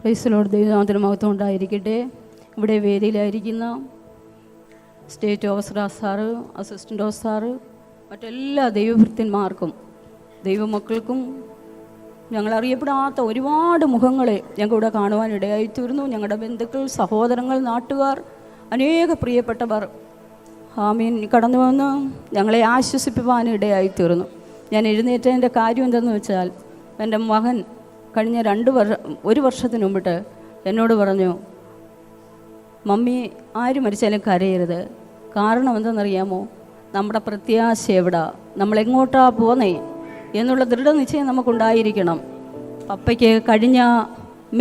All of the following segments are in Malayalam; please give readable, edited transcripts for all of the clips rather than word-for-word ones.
Praise Lord. ദൈവനാമത്തിന് മഹത്വം ഉണ്ടായിരിക്കട്ടെ. ഇവിടെ വേദിയിലായിരിക്കുന്ന state officer sir, assistant officer sir, മറ്റെല്ലാ ദൈവഭൃത്യന്മാർക്കും ദൈവമക്കൾക്കും ഞങ്ങളറിയപ്പെടാത്ത ഒരുപാട് മുഖങ്ങളെ ഞങ്ങൾക്കിവിടെ കാണുവാനിടയായിത്തീർന്നു. ഞങ്ങളുടെ ബന്ധുക്കൾ, സഹോദരങ്ങൾ, നാട്ടുകാർ, അനേക പ്രിയപ്പെട്ടവർ ആമീൻ കടന്നു വന്ന് ഞങ്ങളെ ആശ്വസിപ്പിക്കാനിടയായിത്തീർന്നു. ഞാൻ എഴുന്നേറ്റതിൻ്റെ കാര്യം എന്തെന്ന് വെച്ചാൽ, എൻ്റെ മകൻ കഴിഞ്ഞ ഒരു വർഷത്തിന് മുമ്പിട്ട് എന്നോട് പറഞ്ഞു, മമ്മി ആര് മരിച്ചാലും കരയരുത്. കാരണം എന്തെന്നറിയാമോ? നമ്മുടെ പ്രത്യാശ എവിടാ, നമ്മളെങ്ങോട്ടാ പോന്നേ എന്നുള്ള ദൃഢനിശ്ചയം നമുക്കുണ്ടായിരിക്കണം. പപ്പയ്ക്ക് കഴിഞ്ഞ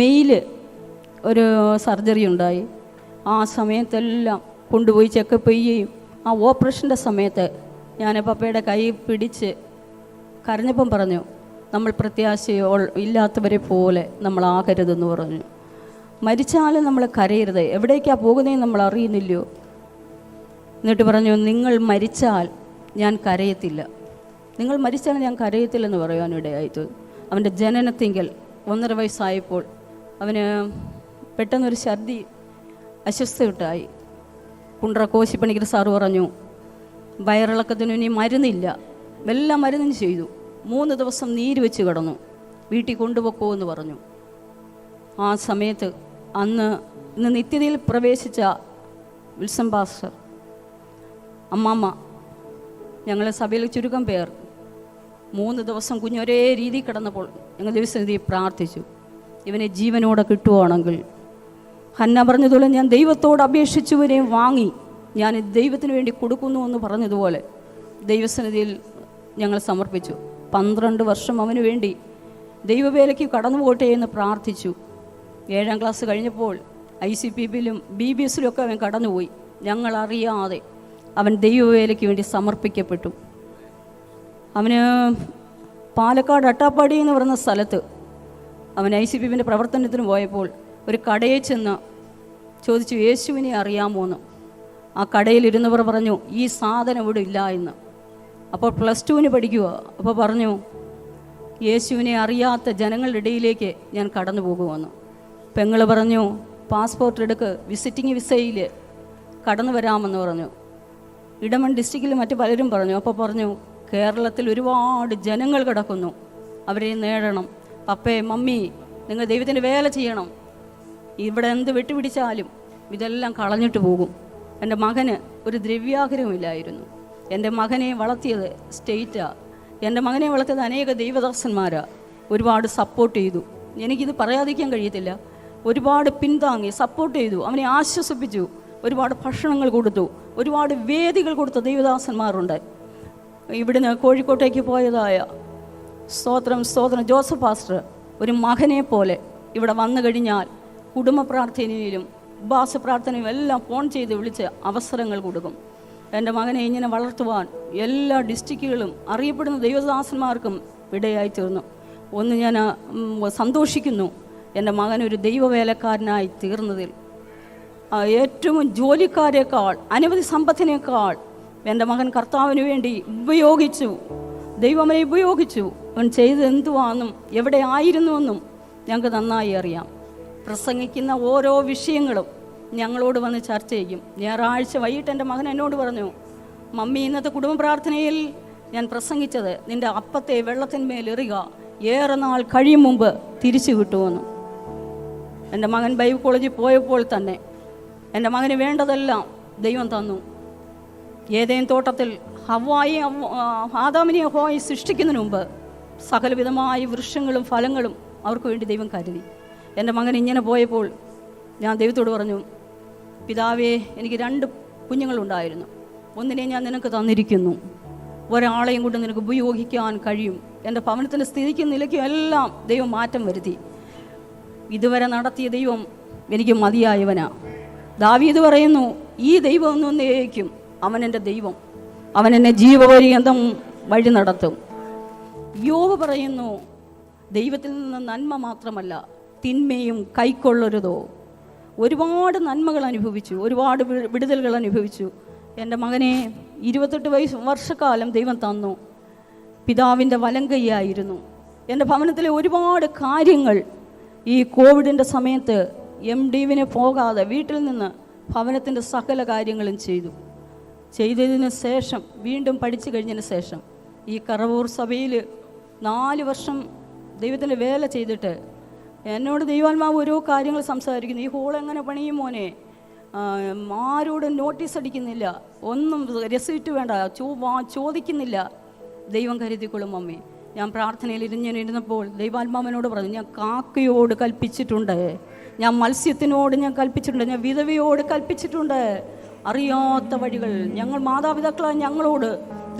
മെയ്യിൽ ഒരു സർജറി ഉണ്ടായി. ആ സമയത്തെല്ലാം കൊണ്ടുപോയി ചെക്കപ്പ് ചെയ്യുകയും ആ ഓപ്പറേഷൻ്റെ സമയത്ത് ഞാൻ പപ്പയുടെ കൈ പിടിച്ച് കരഞ്ഞപ്പം പറഞ്ഞു, നമ്മൾ പ്രത്യാശയോ ഇല്ലാത്തവരെ പോലെ നമ്മളാകരുതെന്ന് പറഞ്ഞു. മരിച്ചാലും നമ്മൾ കരയരുത്, എവിടേക്കാണ് പോകുന്നതെന്ന് നമ്മൾ അറിയുന്നില്ലയോ. എന്നിട്ട് പറഞ്ഞു, നിങ്ങൾ മരിച്ചാൽ ഞാൻ കരയത്തില്ല, നിങ്ങൾ മരിച്ചാൽ ഞാൻ കരയത്തില്ലെന്ന് പറയാനിടയായിട്ട്. അവൻ്റെ ജനനത്തിങ്കൽ 1.5 വയസ്സായപ്പോൾ അവന് പെട്ടെന്നൊരു ഛർദി അസ്വസ്ഥയുണ്ടായി. കുണ്ട്ര കോശിപ്പണിക്കർ സാറ് പറഞ്ഞു, വയറിളക്കത്തിന് ഇനി മരുന്നില്ല, എല്ലാം മരുന്നിന് ചെയ്തു. 3 ദിവസം നീര് വെച്ച് കിടന്നു, വീട്ടിൽ കൊണ്ടുപോക്കോ എന്ന് പറഞ്ഞു. ആ സമയത്ത് ഇന്ന് നിത്യതയിൽ പ്രവേശിച്ച വിൽസൺ പാസ്റ്റർ, അമ്മാമ്മ, ഞങ്ങൾ സഭയിൽ ചുരുക്കം പേർ 3 ദിവസം കുഞ്ഞൊരേ രീതിയിൽ കിടന്നപ്പോൾ ഞങ്ങൾ ദൈവസന്നിധിയിൽ പ്രാർത്ഥിച്ചു, ഇവനെ ജീവനോടെ കിട്ടുവാണെങ്കിൽ. ഹന്ന പറഞ്ഞതുപോലെ ഞാൻ ദൈവത്തോട് അപേക്ഷിച്ചുവരെ വാങ്ങി ഞാൻ ദൈവത്തിന് വേണ്ടി കൊടുക്കുന്നു എന്ന് പറഞ്ഞതുപോലെ ദൈവസന്നിധിയിൽ ഞങ്ങൾ സമർപ്പിച്ചു. 12 വർഷം അവന് വേണ്ടി ദൈവവേലയ്ക്ക് കടന്നു പോട്ടെ എന്ന് പ്രാർത്ഥിച്ചു. 7ാം ക്ലാസ് കഴിഞ്ഞപ്പോൾ ICPBയിലും BBSലും ഒക്കെ അവൻ കടന്നുപോയി. ഞങ്ങളറിയാതെ അവൻ ദൈവവേലയ്ക്ക് വേണ്ടി സമർപ്പിക്കപ്പെട്ടു. അവന് പാലക്കാട് അട്ടാപ്പാടി എന്ന് പറയുന്ന സ്ഥലത്ത് അവൻ ICPBൻ്റെ പ്രവർത്തനത്തിന് പോയപ്പോൾ ഒരു കടയിൽ ചെന്ന് ചോദിച്ചു, യേശുവിനെ അറിയാമോ എന്ന്. ആ കടയിലിരുന്നവർ പറഞ്ഞു, ഈ സാധനം ഇവിടെ ഇല്ല എന്ന്. അപ്പോൾ +2 പഠിക്കുക. അപ്പോൾ പറഞ്ഞു, യേശുവിനെ അറിയാത്ത ജനങ്ങളുടെ ഇടയിലേക്ക് ഞാൻ കടന്നു പോകുമെന്ന്. പെങ്ങൾ പറഞ്ഞു, പാസ്പോർട്ട് എടുക്ക്, വിസിറ്റിംഗ് വിസയിൽ കടന്നു വരാമെന്ന് പറഞ്ഞു. ഇടമൺ ഡിസ്ട്രിക്റ്റിൽ മറ്റു പലരും പറഞ്ഞു. അപ്പോൾ പറഞ്ഞു, കേരളത്തിൽ ഒരുപാട് ജനങ്ങൾ കിടക്കുന്നു, അവരെ നേടണം. പപ്പേ, മമ്മി, നിങ്ങൾ ദൈവത്തിൻ്റെ വേല ചെയ്യണം. ഇവിടെ എന്ത് വെട്ടുപിടിച്ചാലും ഇതെല്ലാം കളഞ്ഞിട്ട് പോകും. എൻ്റെ മകന് ഒരു ദ്രവ്യാഗ്രഹമില്ലായിരുന്നു. എൻ്റെ മകനെ വളർത്തിയത് സ്റ്റേറ്റാണ്. എൻ്റെ മകനെ വളർത്തിയത് അനേക ദൈവദാസന്മാരാണ്. ഒരുപാട് സപ്പോർട്ട് ചെയ്തു. എനിക്കിത് പറയാതിരിക്കാൻ കഴിയത്തില്ല. ഒരുപാട് പിന്താങ്ങി സപ്പോർട്ട് ചെയ്തു, അവനെ ആശ്വസിപ്പിച്ചു, ഒരുപാട് ഭക്ഷണങ്ങൾ കൊടുത്തു, ഒരുപാട് വേദികൾ കൊടുത്ത ദൈവദാസന്മാരുണ്ട്. ഇവിടുന്ന് കോഴിക്കോട്ടേക്ക് പോയതായ സ്തോത്രം ജോസഫ് പാസ്റ്റർ ഒരു മകനെ പോലെ ഇവിടെ വന്നു കഴിഞ്ഞാൽ കുടുംബ പ്രാർത്ഥനയിലും ഉപവാസ പ്രാർത്ഥനയും എല്ലാം ഫോൺ ചെയ്ത് വിളിച്ച് അവസരങ്ങൾ കൊടുക്കും. എൻ്റെ മകനെ ഇങ്ങനെ വളർത്തുവാൻ എല്ലാ ഡിസ്ട്രിക്റ്റുകളും അറിയപ്പെടുന്ന ദൈവദാസന്മാർക്കും ഇടയായി തീർന്നു. ഒന്ന് ഞാൻ സന്തോഷിക്കുന്നു, എൻ്റെ മകനൊരു ദൈവവേലക്കാരനായി തീർന്നതിൽ. ഏറ്റവും ജോലിക്കാരേക്കാൾ, അനവധി സമ്പത്തിനേക്കാൾ എൻ്റെ മകൻ കർത്താവിന് വേണ്ടി ഉപയോഗിച്ചു. ദൈവം അവനെ ഉപയോഗിച്ചു. അവൻ ചെയ്ത് എന്തുവാണെന്നും എവിടെ ആയിരുന്നുവെന്നും ഞങ്ങൾക്ക് നന്നായി അറിയാം. പ്രസംഗിക്കുന്ന ഓരോ വിഷയങ്ങളും ഞങ്ങളോട് വന്ന് ചർച്ച ചെയ്യും. ഞായറാഴ്ച വൈകിട്ട് എൻ്റെ മകൻ എന്നോട് പറഞ്ഞു, മമ്മി, ഇന്നത്തെ കുടുംബ പ്രാർത്ഥനയിൽ ഞാൻ പ്രസംഗിച്ചത് നിൻ്റെ അപ്പത്തെ വെള്ളത്തിന്മേലെറിയുക, ഏറെ നാൾ കഴിയും മുമ്പ് തിരിച്ചു കിട്ടുമെന്ന്. എൻ്റെ മകൻ ബൈബിൾ കോളേജിൽ പോയപ്പോൾ തന്നെ എൻ്റെ മകന് വേണ്ടതെല്ലാം ദൈവം തന്നു. ഏതേൻ തോട്ടത്തിൽ ആദാമിനെ ഹവ്വായി സൃഷ്ടിക്കുന്നതിന് മുമ്പ് സകലവിധമായ വൃക്ഷങ്ങളും ഫലങ്ങളും അവർക്ക് വേണ്ടി ദൈവം കരുതി. എൻ്റെ മകൻ ഇങ്ങനെ പോയപ്പോൾ ഞാൻ ദൈവത്തോട് പറഞ്ഞു, പിതാവേ, എനിക്ക് 2 കുഞ്ഞുങ്ങളുണ്ടായിരുന്നു. ഒന്നിനെ ഞാൻ നിനക്ക് തന്നിരിക്കുന്നു, ഒരാളെയും കൊണ്ട് നിനക്ക് ഉപയോഗിക്കാൻ കഴിയും. എൻ്റെ ഭവനത്തിൻ്റെ സ്ഥിതിക്കും നിലയ്ക്കും എല്ലാം ദൈവം മാറ്റം വരുത്തി. ഇതുവരെ നടത്തിയ ദൈവം എനിക്ക് മതിയായവനാ. ദാവീദ് പറയുന്നു, ഈ ദൈവം എന്നേക്കും അവൻ എൻ്റെ ദൈവം, അവൻ എന്നെ ജീവപര്യന്തം വഴി നടത്തും. യോബ് പറയുന്നു, ദൈവത്തിൽ നിന്ന് നന്മ മാത്രമല്ല തിന്മയും കൈക്കൊള്ളരുതോ. ഒരുപാട് നന്മകൾ അനുഭവിച്ചു, ഒരുപാട് വിടുതലുകൾ അനുഭവിച്ചു. എൻ്റെ മകനെ 28 വർഷക്കാലം ദൈവം തന്നു. പിതാവിൻ്റെ വലങ്കയ്യായിരുന്നു. എൻ്റെ ഭവനത്തിലെ ഒരുപാട് കാര്യങ്ങൾ ഈ കോവിഡിൻ്റെ സമയത്ത് MDവിന് പോകാതെ വീട്ടിൽ നിന്ന് ഭവനത്തിൻ്റെ സകല കാര്യങ്ങളും ചെയ്തതിന് ശേഷം വീണ്ടും പഠിച്ചു കഴിഞ്ഞതിന് ശേഷം ഈ കറവൂർ സഭയിൽ 4 വർഷം ദൈവത്തിൻ്റെ വേല ചെയ്തിട്ട് എന്നോട് ദൈവാത്മാവ് ഓരോ കാര്യങ്ങൾ സംസാരിക്കുന്നു. ഈ ഹോൾ എങ്ങനെ പണിയും മോനെ, ആരോടും നോട്ടീസ് അടിക്കുന്നില്ല, ഒന്നും റെസിപ്റ്റ് വേണ്ട, ചോദിക്കുന്നില്ല, ദൈവം കരുതിക്കൊള്ളും അമ്മേ. ഞാൻ പ്രാർത്ഥനയിൽ ഇരുന്നപ്പോൾ ദൈവാത്മാവിനോട് പറഞ്ഞു, ഞാൻ കാക്കയോട് കൽപ്പിച്ചിട്ടുണ്ട്, ഞാൻ മത്സ്യത്തിനോട് ഞാൻ കൽപ്പിച്ചിട്ടുണ്ട്, ഞാൻ വിധവയോട് കൽപ്പിച്ചിട്ടുണ്ട്. അറിയാത്ത വഴികൾ ഞങ്ങൾ മാതാപിതാക്കളായ ഞങ്ങളോട്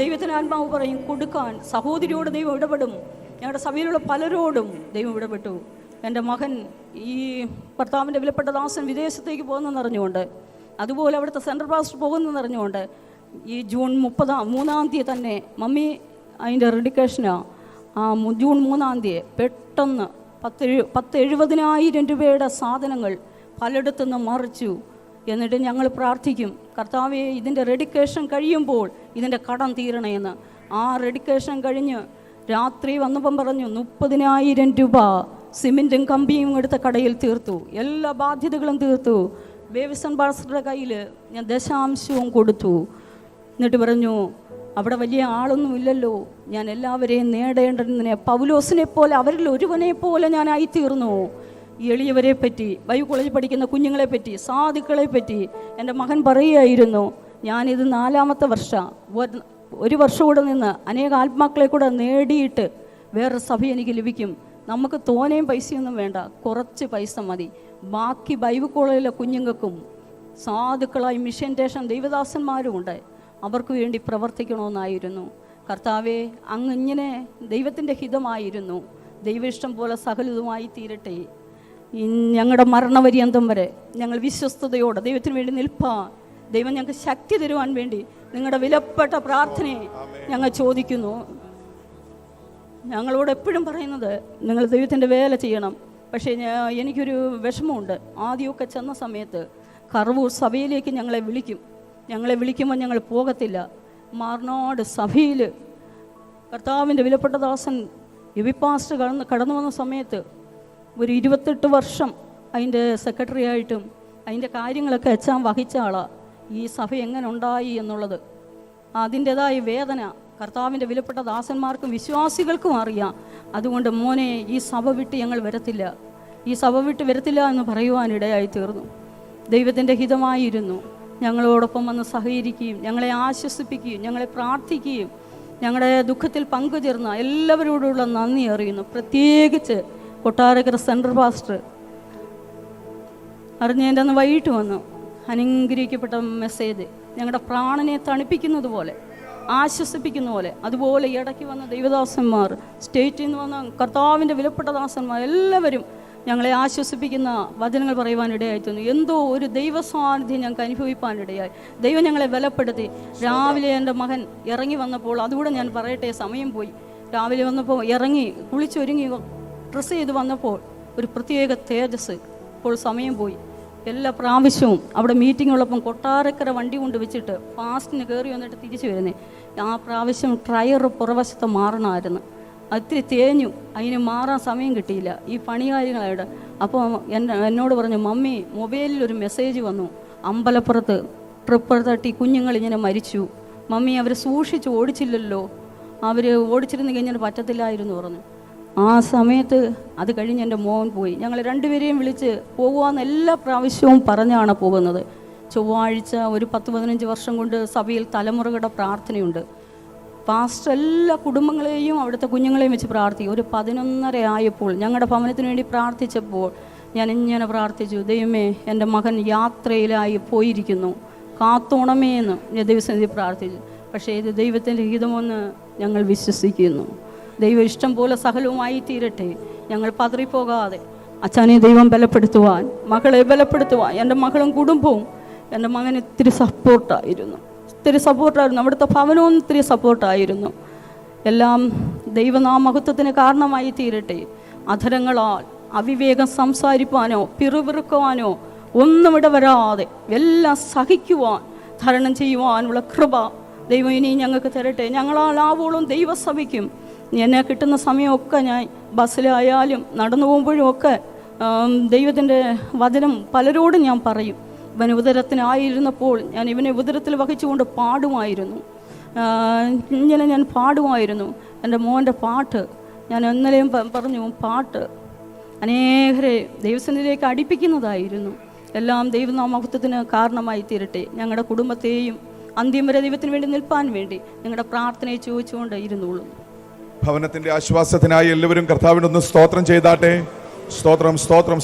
ദൈവത്തിന് ആത്മാവ് പറയും കൊടുക്കാൻ. സഹോദരിയോട് ദൈവം ഇടപെടും. ഞങ്ങളുടെ സഭയിലുള്ള പലരോടും ദൈവം ഇടപെട്ടു. എൻ്റെ മകൻ ഈ ഭർത്താവിൻ്റെ വിലപ്പെട്ട ദാസൻ വിദേശത്തേക്ക് പോകുന്നതെന്ന് അറിഞ്ഞുകൊണ്ട്, അതുപോലെ അവിടുത്തെ സെൻട്രൽ പാസ്റ്റർ പോകുന്നതെന്ന് അറിഞ്ഞുകൊണ്ട് ഈ ജൂൺ 3 തന്നെ മമ്മി അതിൻ്റെ റെഡിക്കേഷനാണ്. ജൂൺ 3 പെട്ടെന്ന് 70,000 രൂപയുടെ സാധനങ്ങൾ പലയിടത്തുനിന്ന് മറിച്ചു. എന്നിട്ട് ഞങ്ങൾ പ്രാർത്ഥിക്കും, കർത്താവേ ഇതിൻ്റെ റെഡിക്കേഷൻ കഴിയുമ്പോൾ ഇതിൻ്റെ കടം തീരണേന്ന്. ആ റെഡിക്കേഷൻ കഴിഞ്ഞ് രാത്രി വന്നപ്പം പറഞ്ഞു 30,000 രൂപ സിമെൻറ്റും കമ്പിയും എടുത്ത കടയിൽ തീർത്തു. എല്ലാ ബാധ്യതകളും തീർത്തു. ബേവിസൺ പാസ്റ്ററുടെ കയ്യിൽ ഞാൻ ദശാംശവും കൊടുത്തു. എന്നിട്ട് പറഞ്ഞു, അവിടെ വലിയ ആളൊന്നും ഇല്ലല്ലോ, ഞാൻ എല്ലാവരെയും നേടേണ്ടതിനെ പൗലോസിനെ പോലെ അവരിൽ ഒരുവനെ പോലെ ഞാൻ ആയിത്തീർന്നു. എളിയവരെ പറ്റി, ബൈബിൾ കോളേജിൽ പഠിക്കുന്ന കുഞ്ഞുങ്ങളെ പറ്റി, സാധുക്കളെ പറ്റി എൻ്റെ മകൻ പറയുകയായിരുന്നു. ഞാനിത് 4ാമത്തെ വർഷം, 1 വർഷം കൂടെ നിന്ന് അനേക ആത്മാക്കളെ കൂടെ നേടിയിട്ട് വേറൊരു സഭ എനിക്ക് ലഭിക്കും. നമുക്ക് തോനെയും പൈസയൊന്നും വേണ്ട, കുറച്ച് പൈസ മതി. ബാക്കി ബൈബിൾ കോളേജിലെ കുഞ്ഞുങ്ങൾക്കും സാധുക്കളായി മിഷൻറ്റേഷൻ ദൈവദാസന്മാരും ഉണ്ട്, അവർക്ക് വേണ്ടി പ്രവർത്തിക്കണമെന്നായിരുന്നു. കർത്താവെ, അങ്ങ് ഇങ്ങനെ ദൈവത്തിൻ്റെ ഹിതമായിരുന്നു. ദൈവ ഇഷ്ടം പോലെ സകലതുമായി തീരട്ടെ. ഞങ്ങളുടെ മരണപര്യന്തം വരെ ഞങ്ങൾ വിശ്വസ്തയോടെ ദൈവത്തിന് വേണ്ടി നിൽപ്പാൻ ദൈവം ഞങ്ങൾക്ക് ശക്തി തരുവാൻ വേണ്ടി നിങ്ങളുടെ വിലപ്പെട്ട പ്രാർത്ഥനയെ ഞങ്ങൾ ചോദിക്കുന്നു. ഞങ്ങളോട് എപ്പോഴും പറയുന്നത് നിങ്ങൾ ദൈവത്തിൻ്റെ വേല ചെയ്യണം. പക്ഷേ എനിക്കൊരു വിഷമമുണ്ട്. ആദ്യമൊക്കെ ചെന്ന സമയത്ത് കറവൂർ സഭയിലേക്ക് ഞങ്ങളെ വിളിക്കുമ്പോൾ ഞങ്ങൾ പോകത്തില്ല. മാർനാട് സഭയിൽ കർത്താവിൻ്റെ വിലപ്പെട്ട ദാസൻ എബിപാസ്റ്റർ കടന്നു വന്ന സമയത്ത് ഒരു 28 വർഷം അതിൻ്റെ സെക്രട്ടറി ആയിട്ടും അതിൻ്റെ കാര്യങ്ങളൊക്കെ അച്ഛൻ വഹിച്ച ആളാണ്. ഈ സഭ എങ്ങനെ ഉണ്ടായി എന്നുള്ളത് അതിൻ്റെതായ വേദന കർത്താവിൻ്റെ വിലപ്പെട്ട ദാസന്മാർക്കും വിശ്വാസികൾക്കും അറിയാം. അതുകൊണ്ട് മോനെ, ഈ സഭ വിട്ട് ഞങ്ങൾ വരത്തില്ല, ഈ സഭ വിട്ട് വരത്തില്ല എന്ന് പറയുവാനിടയായി തീർന്നു. ദൈവത്തിൻ്റെ ഹിതമായിരുന്നു. ഞങ്ങളോടൊപ്പം വന്ന് സഹകരിക്കുകയും ഞങ്ങളെ ആശ്വസിപ്പിക്കുകയും ഞങ്ങളെ പ്രാർത്ഥിക്കുകയും ഞങ്ങളുടെ ദുഃഖത്തിൽ പങ്കുചേർന്ന എല്ലാവരോടുള്ള നന്ദി അറിയുന്നു. പ്രത്യേകിച്ച് കൊട്ടാരക്കര സെൻട്രൽ പാസ്റ്റർ അറിഞ്ഞതിൻ്റെ അന്ന് വൈകിട്ട് വന്നു. അനുഗ്രഹിക്കപ്പെട്ട മെസ്സേജ് ഞങ്ങളുടെ പ്രാണനെ തണുപ്പിക്കുന്നത് പോലെ, ആശ്വസിപ്പിക്കുന്ന പോലെ, അതുപോലെ ഇടയ്ക്ക് വന്ന ദൈവദാസന്മാർ, സ്റ്റേറ്റിൽ നിന്ന് വന്ന കർത്താവിൻ്റെ വിലപ്പെട്ട ദാസന്മാർ എല്ലാവരും ഞങ്ങളെ ആശ്വസിപ്പിക്കുന്ന വചനങ്ങൾ പറയുവാനിടയായിത്തീർന്നു. എന്തോ ഒരു ദൈവസാന്നിധ്യം ഞങ്ങൾക്ക് അനുഭവിപ്പാനിടയായി. ദൈവം ഞങ്ങളെ ബലപ്പെടുത്തി. രാവിലെ എൻ്റെ മകൻ ഇറങ്ങി വന്നപ്പോൾ, അതുകൂടെ ഞാൻ പറയട്ടെ, സമയം പോയി. രാവിലെ വന്നപ്പോൾ ഇറങ്ങി കുളിച്ചൊരുങ്ങി ഡ്രസ്സ് ചെയ്ത് വന്നപ്പോൾ ഒരു പ്രത്യേക തേജസ്. ഇപ്പോൾ സമയം പോയി. എല്ലാ പ്രാവശ്യവും അവിടെ മീറ്റിംഗ് ഉള്ളപ്പം കൊട്ടാരക്കര വണ്ടി കൊണ്ട് വെച്ചിട്ട് ഫാസ്റ്റിന് കയറി വന്നിട്ട് തിരിച്ചു വരുന്നേ. ആ പ്രാവശ്യം ടയർ പുറവശത്ത് മാറണമായിരുന്നു. ഒത്തിരി തേഞ്ഞു, അതിന് മാറാൻ സമയം കിട്ടിയില്ല ഈ പണികാര്യങ്ങളായിട്ട്. അപ്പോൾ എന്നോട് പറഞ്ഞു, മമ്മി മൊബൈലിൽ ഒരു മെസ്സേജ് വന്നു, അമ്പലപ്പുറത്ത് ട്രിപ്പർ തട്ടി കുഞ്ഞുങ്ങളിങ്ങനെ മരിച്ചു. മമ്മി അവർ സൂക്ഷിച്ച് ഓടിച്ചില്ലല്ലോ, അവർ ഓടിച്ചിരുന്ന് കഴിഞ്ഞാൽ പറ്റത്തില്ലായിരുന്നു പറഞ്ഞു. ആ സമയത്ത് അത് കഴിഞ്ഞ് എൻ്റെ മോൻ പോയി. ഞങ്ങൾ രണ്ടുപേരെയും വിളിച്ച് പോകുവാന്ന് എല്ലാ പ്രാവശ്യവും പറഞ്ഞാണ് പോകുന്നത്. ചൊവ്വാഴ്ച ഒരു 10-15 വർഷം കൊണ്ട് സഭയിൽ തലമുറകളുടെ പ്രാർത്ഥനയുണ്ട്. പാസ്റ്റർ എല്ലാ കുടുംബങ്ങളെയും അവിടുത്തെ കുഞ്ഞുങ്ങളെയും വെച്ച് പ്രാർത്ഥിക്കും. ഒരു 11:30 ആയപ്പോൾ ഞങ്ങളുടെ ഭവനത്തിന് വേണ്ടി പ്രാർത്ഥിച്ചപ്പോൾ ഞാൻ ഇങ്ങനെ പ്രാർത്ഥിച്ചു, ദൈവമേ, എൻ്റെ മകൻ യാത്രയിലായി പോയിരിക്കുന്നു, കാത്തോണമേ എന്ന് ഞാൻ ദൈവസന്നിധി പ്രാർത്ഥിച്ചു. പക്ഷേ ഇത് ദൈവത്തിൻ്റെ ഹിതമെന്ന് ഞങ്ങൾ വിശ്വസിക്കുന്നു. ദൈവം ഇഷ്ടം പോലെ സകലവുമായി തീരട്ടെ. ഞങ്ങൾ പതറിപ്പോകാതെ അച്ഛനെ ദൈവം ബലപ്പെടുത്തുവാൻ, മകളെ ബലപ്പെടുത്തുവാൻ, എൻ്റെ മകളും കുടുംബവും എൻ്റെ മകന് ഇത്തിരി സപ്പോർട്ടായിരുന്നു. അവിടുത്തെ ഭവനവും ഇത്തിരി സപ്പോർട്ടായിരുന്നു. എല്ലാം ദൈവനാമഹത്വത്തിന് കാരണമായി തീരട്ടെ. അധരങ്ങളാൽ അവിവേകം സംസാരിപ്പാനോ പിറുപിറുക്കുവാനോ ഒന്നും ഇടവരാതെ എല്ലാം സഹിക്കുവാൻ, ധരണം ചെയ്യുവാനുള്ള കൃപ ദൈവം ഇനി ഞങ്ങൾക്ക് തരട്ടെ. ഞങ്ങളാലാവോളം ദൈവസഭയ്ക്കും എന്നെ കിട്ടുന്ന സമയമൊക്കെ ഞാൻ ബസ്സിലായാലും നടന്നു പോകുമ്പോഴും ഒക്കെ ദൈവത്തിൻ്റെ വചനം പലരോടും ഞാൻ പറയും. ഇവൻ ഉദരത്തിനായിരുന്നപ്പോൾ ഞാൻ ഇവനെ ഉദരത്തിൽ വഹിച്ചുകൊണ്ട് പാടുമായിരുന്നു, ഇങ്ങനെ ഞാൻ പാടുമായിരുന്നു. എൻ്റെ മോൻ്റെ പാട്ട് ഞാൻ ഇന്നലെയും പറഞ്ഞു, പാട്ട് അനേകരെ ദൈവസന്നിധിയിലേക്ക് അടുപ്പിക്കുന്നതായിരുന്നു. എല്ലാം ദൈവനാമഹത്വത്തിന് കാരണമായി തീരട്ടെ. ഞങ്ങളുടെ കുടുംബത്തെയും അന്ത്യം വരെ ദൈവത്തിന് വേണ്ടി നിൽപ്പാൻ വേണ്ടി നിങ്ങളുടെ പ്രാർത്ഥനയെ ചോദിച്ചുകൊണ്ട് ഇരുന്നുള്ളൂ. ഭവനത്തിന്റെ ആശ്വാസത്തിനായി എല്ലാവരും കർത്താവിനൊന്ന് സ്തോത്രം ചെയ്താട്ടെ. സ്തോത്രം, സ്തോത്രം.